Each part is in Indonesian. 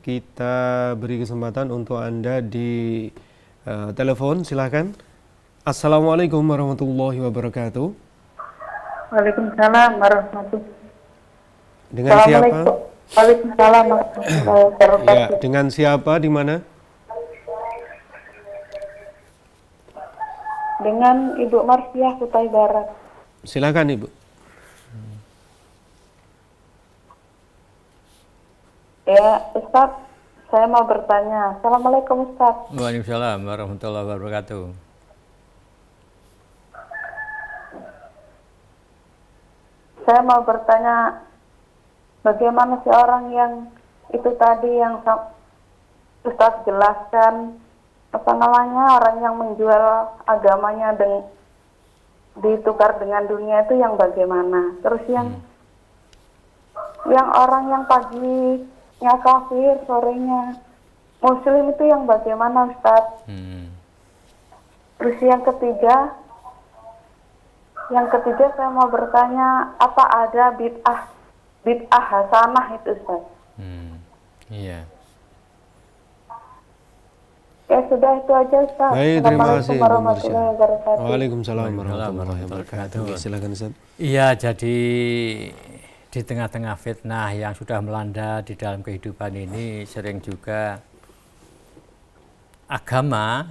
Kita beri kesempatan untuk Anda di telepon, silakan. Assalamualaikum warahmatullahi wabarakatuh. Waalaikumsalam warahmatullahi wabarakatuh. Dengan siapa? Waalaikumsalam warahmatullahi wabarakatuh. Ya, dengan siapa, di mana? Dengan Ibu Marsiah Kutai Barat. Silakan Ibu. Ya, Ustaz, saya mau bertanya. Assalamualaikum, Ustaz. Waalaikumsalam warahmatullahi wabarakatuh. Saya mau bertanya, bagaimana sih orang yang itu tadi yang Ustaz jelaskan, orang yang menjual agamanya ditukar dengan dunia itu yang bagaimana? Terus yang orang yang paginya kafir, sorenya muslim itu yang bagaimana, Ustaz? Terus yang ketiga saya mau bertanya, apa ada bid'ah hasanah itu, Ustaz? Iya. Ya sudah, itu aja, Ustaz. Baik, terima kasih Ibu warahmatullahi Marsya. wabarakatuh. Waalaikumsalam warahmatullahi wabarakatuh. Silakan Ustaz. Iya, jadi di tengah-tengah fitnah yang sudah melanda di dalam kehidupan ini sering juga agama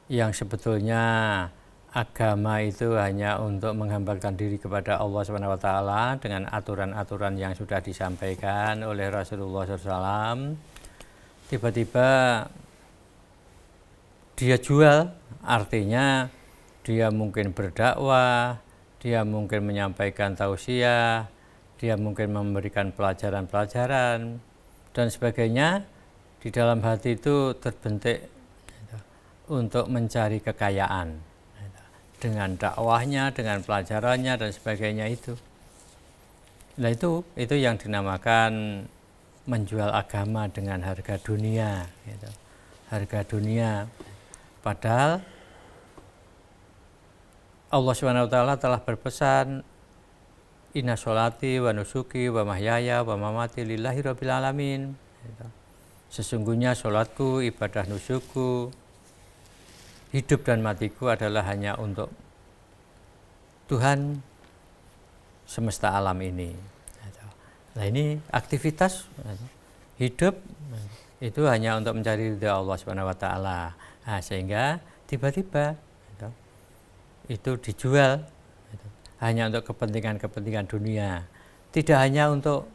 yang sebetulnya agama itu hanya untuk menghambakan diri kepada Allah SWT dengan aturan-aturan yang sudah disampaikan oleh Rasulullah SAW. Tiba-tiba dia jual, artinya dia mungkin berdakwah, dia mungkin menyampaikan tausiah, dia mungkin memberikan pelajaran-pelajaran dan sebagainya. Di dalam hati itu terbentuk untuk mencari kekayaan dengan dakwahnya, dengan pelajarannya dan sebagainya itu. Nah itu yang dinamakan menjual agama dengan harga dunia, harga dunia. Padahal Allah SWT telah berpesan, inna sholati wa nusuki wa mahyaya wa mamati lillahi rabbil alamin. Sesungguhnya sholatku, ibadah nusukku, hidup dan matiku adalah hanya untuk Tuhan semesta alam ini. Nah ini aktivitas hidup itu hanya untuk mencari ridha Allah SWT. Nah, sehingga tiba-tiba itu dijual hanya untuk kepentingan-kepentingan dunia, tidak hanya untuk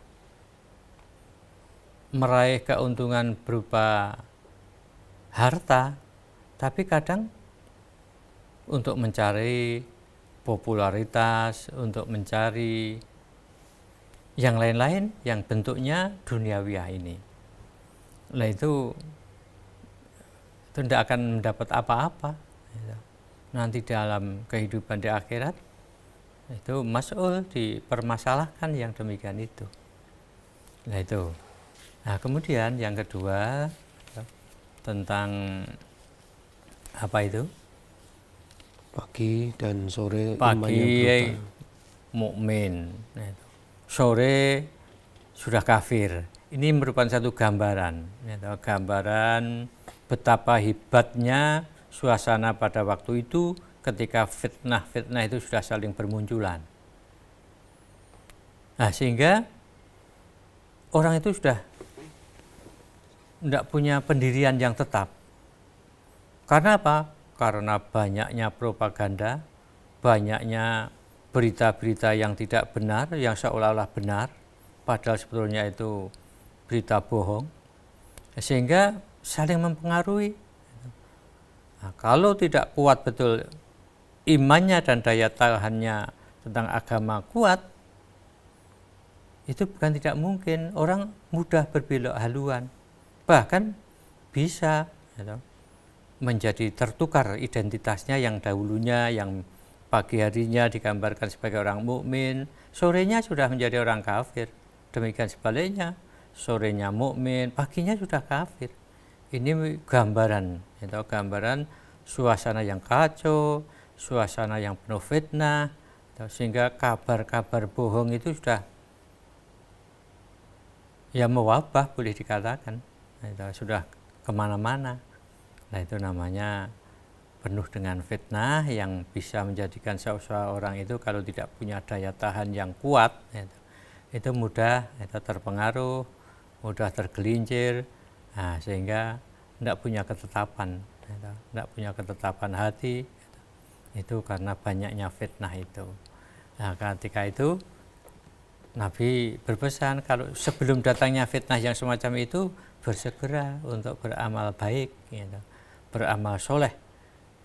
meraih keuntungan berupa harta, tapi kadang untuk mencari popularitas, untuk mencari yang lain-lain yang bentuknya duniawiah ini. Nah itu tidak akan mendapat apa-apa nanti dalam kehidupan di akhirat. Itu mas'ul, dipermasalahkan yang demikian itu. Nah itu. Nah kemudian yang kedua tentang apa itu? Pagi dan sore Pagi mukmin, sore sudah kafir. Ini merupakan satu gambaran, gambaran betapa hebatnya suasana pada waktu itu ketika fitnah-fitnah itu sudah saling bermunculan. Nah sehingga orang itu sudah tidak punya pendirian yang tetap. Karena apa? Karena banyaknya propaganda, banyaknya berita-berita yang tidak benar, yang seolah-olah benar, padahal sebetulnya itu berita bohong, sehingga saling mempengaruhi. Nah, kalau tidak kuat betul imannya dan daya tahannya tentang agama kuat, itu bukan tidak mungkin orang mudah berbelok haluan, bahkan bisa menjadi tertukar identitasnya yang dahulunya, yang pagi harinya digambarkan sebagai orang mukmin, sorenya sudah menjadi orang kafir. Demikian sebaliknya, sorenya mukmin, paginya sudah kafir. Ini gambaran, gambaran suasana yang kacau, suasana yang penuh fitnah, sehingga kabar-kabar bohong itu sudah ya mewabah boleh dikatakan. Nah, itu sudah kemana-mana. Nah itu namanya penuh dengan fitnah yang bisa menjadikan seseorang itu kalau tidak punya daya tahan yang kuat, itu mudah itu terpengaruh, mudah tergelincir, nah, sehingga tidak punya ketetapan, tidak punya ketetapan hati, itu karena banyaknya fitnah itu. Nah ketika itu Nabi berpesan kalau sebelum datangnya fitnah yang semacam itu bersegera untuk beramal baik, gitu, beramal soleh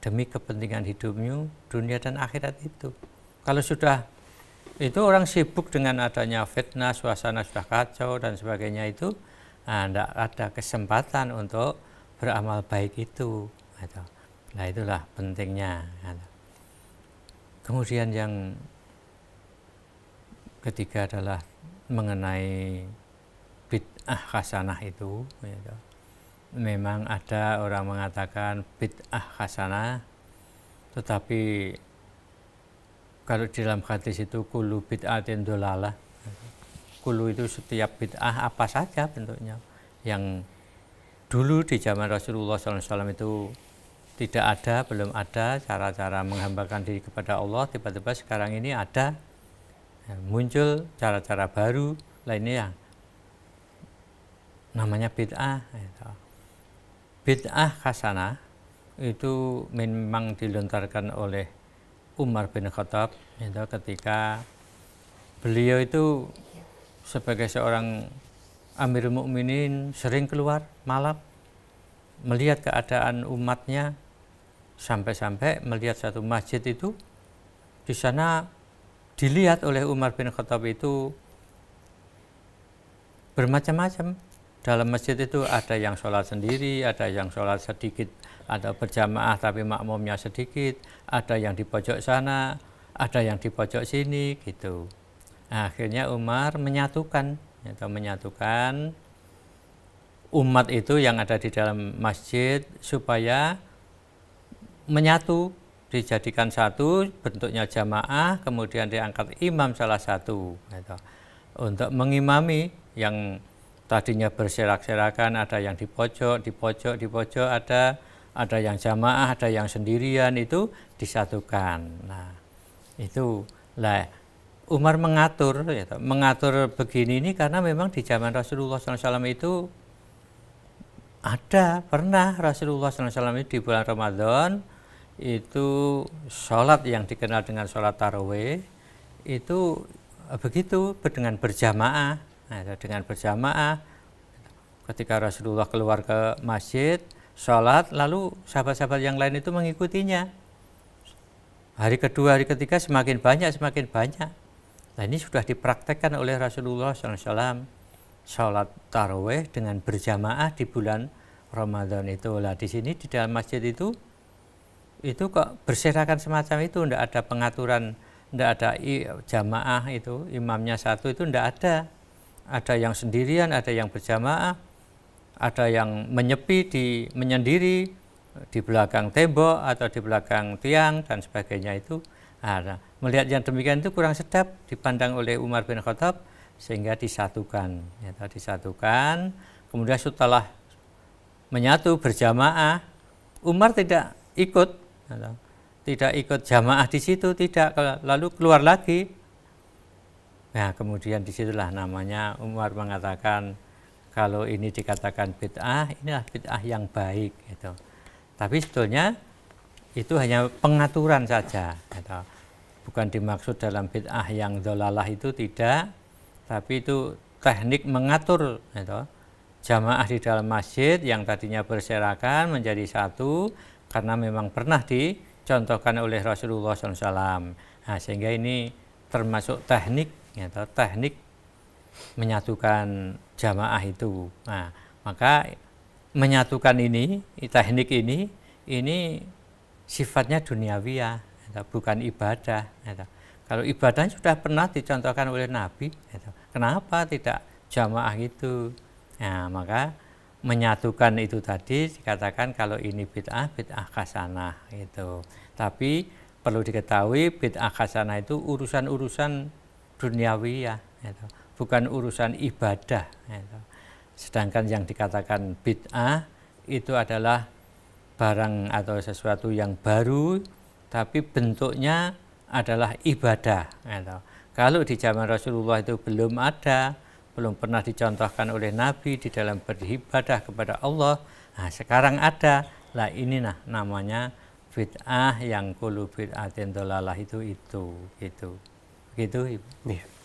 demi kepentingan hidupmu dunia dan akhirat itu. Kalau sudah itu orang sibuk dengan adanya fitnah, suasana sudah kacau dan sebagainya itu, tidak ada kesempatan untuk beramal baik itu. Nah itulah pentingnya. Kemudian yang ketiga adalah mengenai bid'ah hasanah itu. Memang ada orang mengatakan bid'ah hasanah, tetapi kalau di dalam hadis itu kullu bid'atin dolalah. Kullu itu setiap bid'ah apa saja bentuknya. Yang dulu di zaman Rasulullah SAW itu tidak ada, belum ada cara-cara menghambakan diri kepada Allah, tiba-tiba sekarang ini ada. Muncul cara-cara baru lainnya namanya bid'ah. Bid'ah hasanah itu memang dilontarkan oleh Umar bin Khattab ketika beliau itu sebagai seorang Amirul Mukminin sering keluar malam melihat keadaan umatnya, sampai-sampai melihat satu masjid itu di sana dilihat oleh Umar bin Khattab itu bermacam-macam. Dalam masjid itu ada yang sholat sendiri, ada yang sholat sedikit, ada berjamaah tapi makmumnya sedikit, ada yang di pojok sana, ada yang di pojok sini gitu. Nah, akhirnya Umar menyatukan umat itu yang ada di dalam masjid supaya menyatu, dijadikan satu, bentuknya jamaah, kemudian diangkat imam salah satu untuk mengimami yang tadinya berserak-serakan, ada yang di pojok ada yang jamaah, ada yang sendirian, itu disatukan. Nah itu lah Umar mengatur begini ini karena memang di zaman Rasulullah SAW itu pernah Rasulullah SAW di bulan Ramadan itu sholat yang dikenal dengan sholat tarawih itu begitu dengan berjamaah. Dengan berjamaah ketika Rasulullah keluar ke masjid sholat, lalu sahabat-sahabat yang lain itu mengikutinya. Hari kedua, hari ketiga semakin banyak. Nah ini sudah dipraktekkan oleh Rasulullah SAW, sholat tarawih dengan berjamaah di bulan Ramadan itu. Lah di sini di dalam masjid itu kok berserakan semacam itu, tidak ada pengaturan, tidak ada jamaah itu, imamnya satu itu tidak ada. Ada yang sendirian, ada yang berjamaah, ada yang menyendiri di belakang tembok atau di belakang tiang dan sebagainya itu. Nah, melihat yang demikian itu kurang sedap dipandang oleh Umar bin Khattab sehingga disatukan. Kemudian setelah menyatu berjamaah, Umar tidak ikut jamaah di situ, lalu keluar lagi. Nah kemudian disitulah namanya Umar mengatakan kalau ini dikatakan bid'ah, inilah bid'ah yang baik gitu. Tapi sebetulnya itu hanya pengaturan saja gitu. Bukan dimaksud dalam bid'ah yang dolalah itu tidak, tapi itu teknik mengatur gitu. Jamaah di dalam masjid yang tadinya berserakan menjadi satu karena memang pernah dicontohkan oleh Rasulullah SAW. Nah, sehingga ini termasuk teknik menyatukan jamaah itu. Nah, maka menyatukan teknik ini sifatnya duniawiyah, bukan ibadah. Kalau ibadah sudah pernah dicontohkan oleh Nabi, kenapa tidak jamaah itu? Nah, maka menyatukan itu tadi dikatakan kalau ini bid'ah hasanah itu. Tapi perlu diketahui bid'ah hasanah itu urusan-urusan duniawiyah, bukan urusan ibadah. Gitu. Sedangkan yang dikatakan bid'ah itu adalah barang atau sesuatu yang baru, tapi bentuknya adalah ibadah. Gitu. Kalau di zaman Rasulullah itu belum ada, belum pernah dicontohkan oleh Nabi di dalam beribadah kepada Allah. Nah, sekarang ada. Lah inilah namanya bid'ah, yang kullu bid'atin dhalalah itu gitu. Begitu, Ibu. Iya.